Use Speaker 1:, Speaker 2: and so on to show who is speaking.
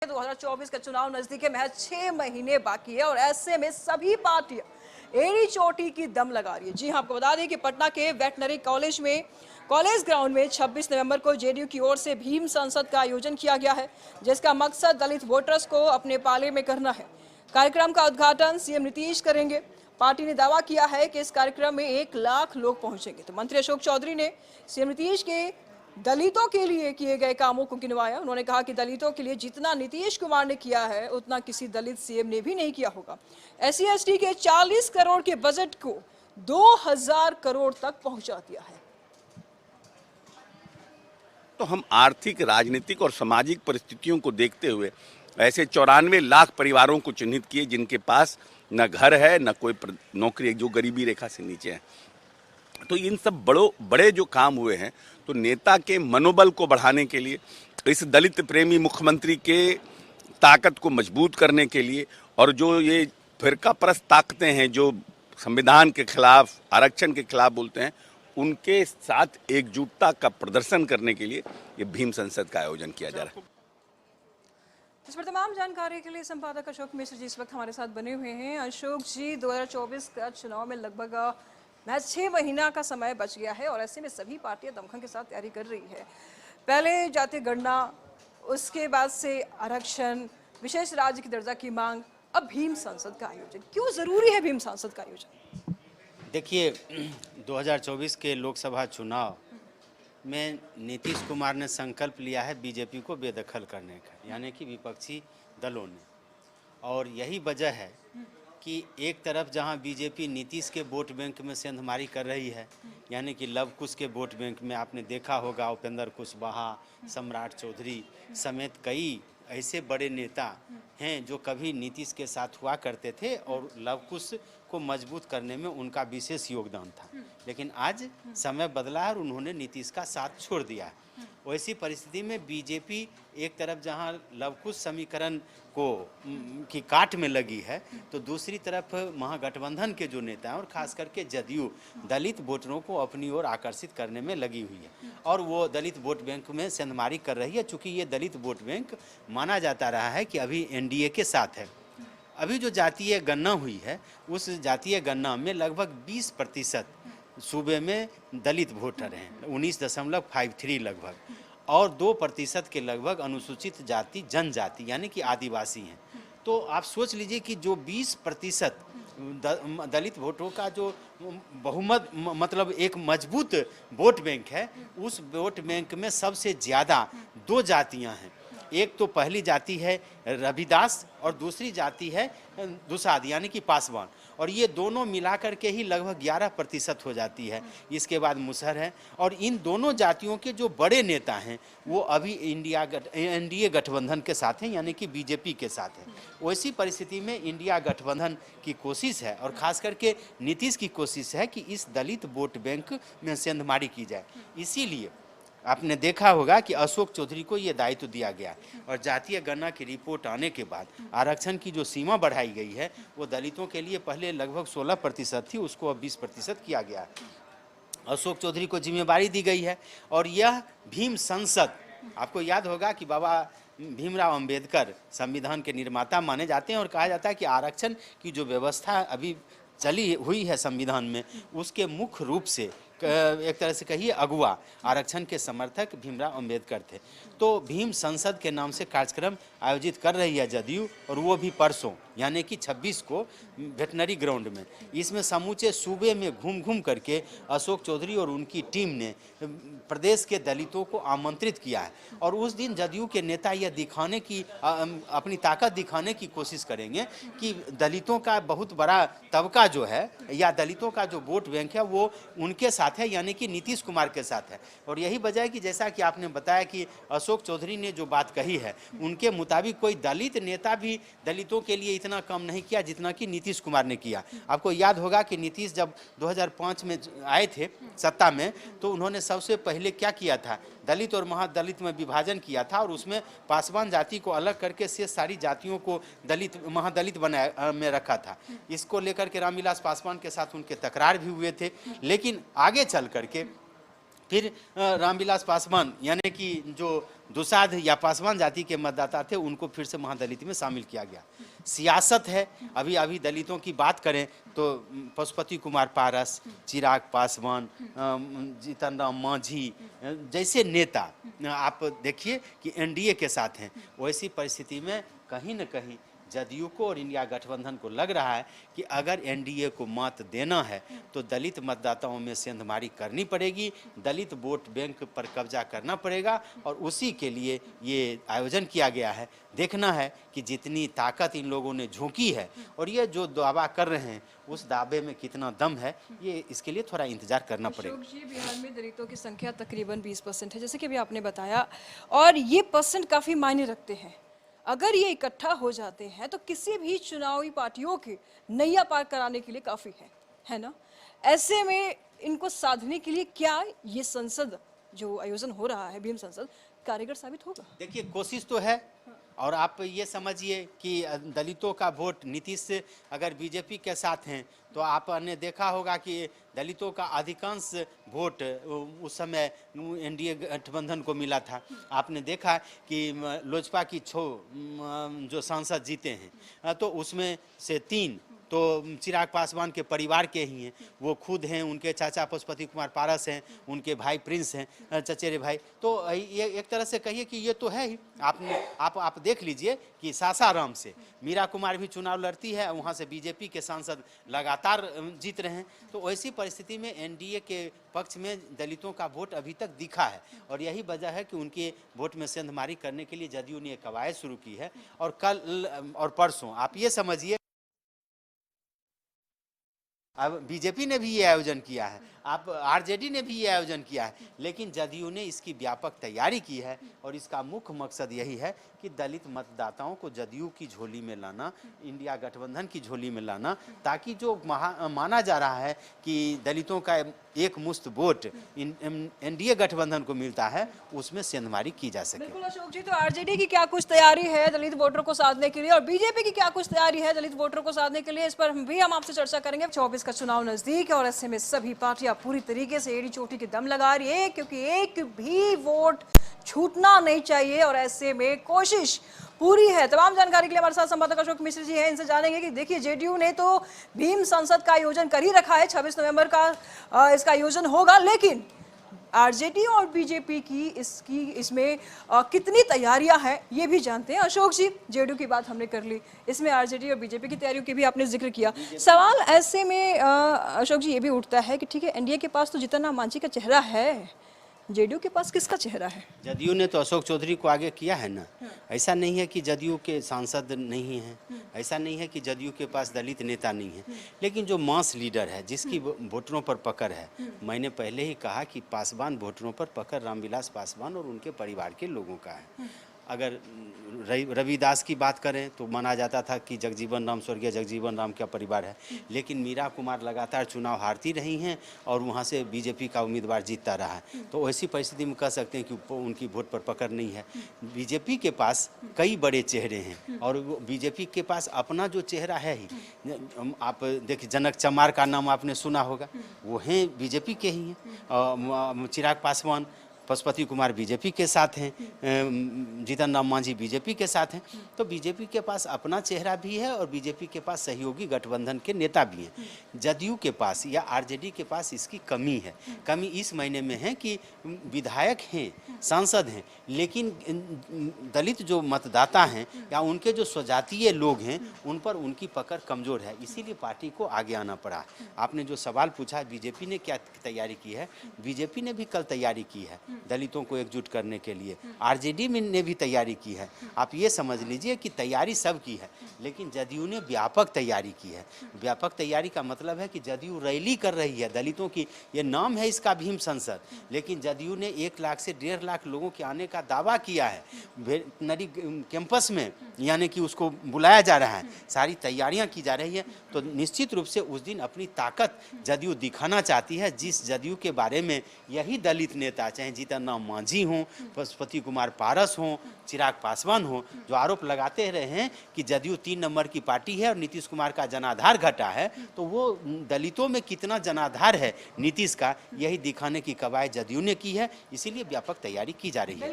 Speaker 1: 2024 का चुनाव नजदीक है, महज 6 महीने बाकी है और ऐसे में सभी पार्टियां एड़ी चोटी की दम लगा रही है। जी हां, आपको बता दें कि पटना के वेटनरी कॉलेज ग्राउंड में 26 नवंबर को जेडीयू की ओर से भीम संसद का आयोजन किया गया है, जिसका मकसद दलित वोटर्स को अपने पाले में करना है। कार्यक्रम का उद्घाटन सीएम नीतीश करेंगे। पार्टी ने दावा किया है कि इस कार्यक्रम में 1 लाख लोग पहुंचेंगे। तो मंत्री अशोक चौधरी ने सीएम नीतीश के दलितों के लिए किए गए कामों को गिनवाया। उन्होंने कहा कि दलितों के लिए जितना नीतीश कुमार ने किया है उतना किसी दलित सीएम ने भी नहीं किया होगा। एससी एसटी के 40 करोड़ के बजट को 2000 करोड़ तक पहुंचा दिया है।
Speaker 2: तो हम आर्थिक, राजनीतिक और सामाजिक परिस्थितियों को देखते हुए ऐसे 94 लाख परिवारों को चिन्हित किए जिनके पास न घर है न कोई नौकरी, जो गरीबी रेखा से नीचे है। तो इन सब बड़े जो काम हुए हैं, तो नेता के मनोबल को बढ़ाने के लिए, इस दलित प्रेमी मुख्यमंत्री के ताकत को मजबूत करने के लिए, और जो ये फिरकापरस्त ताकतें हैं जो संविधान के खिलाफ, आरक्षण के खिलाफ बोलते हैं, उनके साथ एकजुटता का प्रदर्शन करने के लिए ये भीम संसद का आयोजन किया जा रहा है।
Speaker 1: इस पर तमाम जानकारी के लिए संपादक अशोक मिश्र जी इस वक्त हमारे साथ बने हुए हैं। अशोक जी, 2024 का चुनाव में लगभग महज 6 महीना का समय बच गया है और ऐसे में सभी पार्टियां दमखम के साथ तैयारी कर रही है। पहले जातीय गणना, उसके बाद से आरक्षण, विशेष राज्य की दर्जा की मांग, अब भीम संसद का आयोजन। क्यों जरूरी है भीम संसद का आयोजन?
Speaker 3: देखिए, 2024 के लोकसभा चुनाव में नीतीश कुमार ने संकल्प लिया है बीजेपी को बेदखल करने का, यानी कि विपक्षी दलों ने। और यही वजह है कि एक तरफ जहां बीजेपी नीतीश के वोट बैंक में सेंधमारी कर रही है, यानी कि लव कुश के वोट बैंक में आपने देखा होगा उपेंद्र कुशवाहा, सम्राट चौधरी समेत कई ऐसे बड़े नेता हैं जो कभी नीतीश के साथ हुआ करते थे और लव कुश को मजबूत करने में उनका विशेष योगदान था। लेकिन आज समय बदला है और उन्होंने नीतीश का साथ छोड़ दिया है। वैसी परिस्थिति में बीजेपी एक तरफ जहां लव कुश समीकरण को की काट में लगी है, तो दूसरी तरफ महागठबंधन के जो नेता हैं और खास करके जदयू दलित वोटरों को अपनी ओर आकर्षित करने में लगी हुई है और वो दलित वोट बैंक में सेंधमारी कर रही है। चूँकि ये दलित वोट बैंक माना जाता रहा है कि अभी एनडीए के साथ है। अभी जो जातीय गणना हुई है, उस जातीय गणना में लगभग 20% सूबे में दलित वोटर हैं, 19.53 लगभग, और 2% के लगभग अनुसूचित जाति, जनजाति यानी कि आदिवासी हैं। तो आप सोच लीजिए कि जो 20% दलित वोटों का जो बहुमत, मतलब एक मजबूत वोट बैंक है, उस वोट बैंक में सबसे ज़्यादा 2 जातियां हैं। एक तो पहली जाति है रविदास और दूसरी जाति है दुसाद यानी कि पासवान, और ये दोनों मिलाकर के ही लगभग 11% हो जाती है। इसके बाद मुसहर है, और इन दोनों जातियों के जो बड़े नेता हैं वो अभी एनडीए गठबंधन के साथ हैं, यानी कि बीजेपी के साथ हैं। वैसी परिस्थिति में इंडिया गठबंधन की कोशिश है और खास करके नीतीश की कोशिश है कि इस दलित वोट बैंक में सेंधमारी की जाए। इसीलिए आपने देखा होगा कि अशोक चौधरी को ये दायित्व दिया गया और जातीय गणना की रिपोर्ट आने के बाद आरक्षण की जो सीमा बढ़ाई गई है वो दलितों के लिए पहले लगभग 16% थी, उसको अब 20% किया गया है। अशोक चौधरी को जिम्मेदारी दी गई है और यह भीम संसद, आपको याद होगा कि बाबा भीमराव अंबेडकर संविधान के निर्माता माने जाते हैं और कहा जाता है कि आरक्षण की जो व्यवस्था अभी चली हुई है संविधान में, उसके मुख्य रूप से एक तरह से कहिए अगुआ आरक्षण के समर्थक भीमराव अंबेडकर थे। तो भीम संसद के नाम से कार्यक्रम आयोजित कर रही है जदयू, और वो भी परसों यानी कि 26 को वेटनरी ग्राउंड में। इसमें समूचे सूबे में घूम घूम करके अशोक चौधरी और उनकी टीम ने प्रदेश के दलितों को आमंत्रित किया है और उस दिन जदयू के नेता यह दिखाने की, अपनी ताकत दिखाने की कोशिश करेंगे कि दलितों का बहुत बड़ा तबका जो है या दलितों का जो वोट बैंक है वो उनके साथ है, यानी कि नीतीश कुमार के साथ है। और यही वजह है कि जैसा कि आपने बताया कि अशोक चौधरी ने जो बात कही है, उनके मुताबिक कोई दलित नेता भी दलितों के लिए इतना कम नहीं किया जितना कि नीतीश कुमार ने किया। आपको याद होगा कि नीतीश जब 2005 में आए थे सत्ता में, तो उन्होंने सबसे पहले क्या किया था, दलित और महादलित में विभाजन किया था और उसमें पासवान जाति को अलग करके से सारी जातियों को दलित महादलित बनाया में रखा था। इसको लेकर के रामविलास पासवान के साथ उनके तकरार भी हुए थे, लेकिन आगे चल करके फिर रामविलास पासवान यानी कि जो दुसाध या पासवान जाति के मतदाता थे उनको फिर से महादलित में शामिल किया गया। सियासत है, अभी दलितों की बात करें तो पशुपति कुमार पारस, चिराग पासवान, जीतन राम मांझी जैसे नेता आप देखिए कि एनडीए के साथ हैं। वैसी परिस्थिति में कहीं न कहीं जदयू को और इंडिया गठबंधन को लग रहा है कि अगर एनडीए को मत देना है तो दलित मतदाताओं में सेंधमारी करनी पड़ेगी, दलित वोट बैंक पर कब्जा करना पड़ेगा और उसी के लिए ये आयोजन किया गया है। देखना है कि जितनी ताकत इन लोगों ने झोंकी है और ये जो दावा कर रहे हैं उस दावे में कितना दम है, ये इसके लिए थोड़ा इंतजार करना पड़ेगा।
Speaker 1: अशोक जी, बिहार में दलितों की संख्या तकरीबन 20% है, जैसे कि अभी आपने बताया, और ये परसेंट काफ़ी मायने रखते हैं। अगर ये इकट्ठा हो जाते हैं तो किसी भी चुनावी पार्टियों के नैया पार कराने के लिए काफ़ी है ना? ऐसे में इनको साधने के लिए क्या ये संसद जो आयोजन हो रहा है, भीम संसद, कारगर साबित होगा?
Speaker 3: देखिए, कोशिश तो है और आप ये समझिए कि दलितों का वोट नीतीश से अगर बीजेपी के साथ हैं तो आपने देखा होगा कि दलितों का अधिकांश वोट उस समय एनडीए गठबंधन को मिला था। आपने देखा कि लोजपा की 6 जो सांसद जीते हैं तो उसमें से 3 तो चिराग पासवान के परिवार के ही हैं, वो खुद हैं, उनके चाचा पशुपति कुमार पारस हैं, उनके भाई प्रिंस हैं, चचेरे भाई। तो ये एक तरह से कहिए कि ये तो है ही। आप देख लीजिए कि सासाराम से मीरा कुमार भी चुनाव लड़ती है, वहाँ से बीजेपी के सांसद लगातार जीत रहे हैं। तो ऐसी परिस्थिति में एनडीए के पक्ष में दलितों का वोट अभी तक दिखा है और यही वजह है कि उनके वोट में सेंधमारी करने के लिए जदयू ने कवायद शुरू की है। और कल और परसों आप ये समझिए, अब बीजेपी ने भी ये आयोजन किया है, आप आरजेडी ने भी ये आयोजन किया है, लेकिन जदयू ने इसकी व्यापक तैयारी की है और इसका मुख्य मकसद यही है कि दलित मतदाताओं को जदयू की झोली में लाना, इंडिया गठबंधन की झोली में लाना, ताकि जो माना जा रहा है कि दलितों का एक मुश्त वोट एनडीए गठबंधन को मिलता है उसमें सेंधमारी की जा सके।
Speaker 1: बिल्कुल अशोक जी, तो आरजेडी की क्या कुछ तैयारी है दलित वोटरों को साधने के लिए और बीजेपी की क्या कुछ तैयारी है दलित वोटरों को साधने के लिए, इस पर भी हम आपसे चर्चा करेंगे। 24 का चुनाव नजदीक है और ऐसे में सभी पार्टियां पूरी तरीके से एड़ी चोटी की दम लगा रही है, क्योंकि एक भी वोट छूटना नहीं चाहिए और ऐसे में कोशिश पूरी है। तमाम जानकारी के लिए हमारे साथ संवाददाता अशोक मिश्र जी हैं, इनसे जानेंगे कि देखिए जेडीयू ने तो भीम संसद का आयोजन कर ही रखा है, 26 नवंबर का इसका आयोजन होगा, लेकिन आरजेडी और बीजेपी की इसमें कितनी तैयारियां हैं ये भी जानते हैं। अशोक जी, जेडीयू की बात हमने कर ली, इसमें आरजेडी और बीजेपी की तैयारियों की भी आपने जिक्र किया। सवाल ऐसे में अशोक जी ये भी उठता है कि ठीक है, एनडीए के पास तो जीतन राम मांझी का चेहरा है, जेडीयू के पास किसका चेहरा है?
Speaker 3: जदयू ने तो अशोक चौधरी को आगे किया है ना। ऐसा नहीं है कि जदयू के सांसद नहीं हैं, ऐसा नहीं है कि जदयू के पास दलित नेता नहीं है, लेकिन जो मास लीडर है जिसकी वोटरों पर पकड़ है, मैंने पहले ही कहा कि पासवान वोटरों पर पकड़ रामविलास पासवान और उनके परिवार के लोगों का है। अगर रविदास की बात करें तो माना जाता था कि जगजीवन राम, स्वर्गीय जगजीवन राम का परिवार है, लेकिन मीरा कुमार लगातार चुनाव हारती रही हैं और वहाँ से बीजेपी का उम्मीदवार जीतता रहा है। तो ऐसी परिस्थिति में कह सकते हैं कि उनकी वोट पर पकड़ नहीं है। बीजेपी के पास कई बड़े चेहरे हैं और बीजेपी के पास अपना जो चेहरा है ही, आप देखिए जनक चमार का नाम आपने सुना होगा, वो हैं बीजेपी के ही हैं। चिराग पासवान, पशुपति कुमार बीजेपी के साथ हैं, जीतन राम मांझी बीजेपी के साथ हैं। तो बीजेपी के पास अपना चेहरा भी है और बीजेपी के पास सहयोगी गठबंधन के नेता भी हैं। जदयू के पास या आरजेडी के पास इसकी कमी है। कमी इस महीने में है कि विधायक हैं, सांसद हैं, लेकिन दलित जो मतदाता हैं या उनके जो स्वजातीय लोग हैं उन पर उनकी पकड़ कमज़ोर है, इसीलिए पार्टी को आगे आना पड़ा। आपने जो सवाल पूछा बीजेपी ने क्या तैयारी की है, बीजेपी ने भी कल तैयारी की है दलितों को एकजुट करने के लिए, आरजेडी ने भी तैयारी की है। आप ये समझ लीजिए कि तैयारी सब की है, लेकिन जदयू ने व्यापक तैयारी की है। व्यापक तैयारी का मतलब है कि जदयू रैली कर रही है दलितों की, ये नाम है इसका भीम संसद, लेकिन जदयू ने 1 लाख से 1.5 लाख लोगों के आने का दावा किया है। वेटनरी कैंपस में यानी कि उसको बुलाया जा रहा है, सारी तैयारियां की जा रही है, तो निश्चित रूप से उस दिन अपनी ताकत जदयू दिखाना चाहती है। जिस जदयू के बारे में यही दलित नेता, चाहे जीतन राम मांझी हों, पशुपति कुमार पारस हों, चिराग पासवान हो, जो आरोप लगाते रहे हैं कि जदयू 3 नंबर की पार्टी है और नीतीश कुमार का जनाधार घटा है, तो वो दलितों में कितना जनाधार है नीतीश का, यही दिखाने की कवायद जदयू ने की है। इसीलिए व्यापक तैयारी की जा रही है।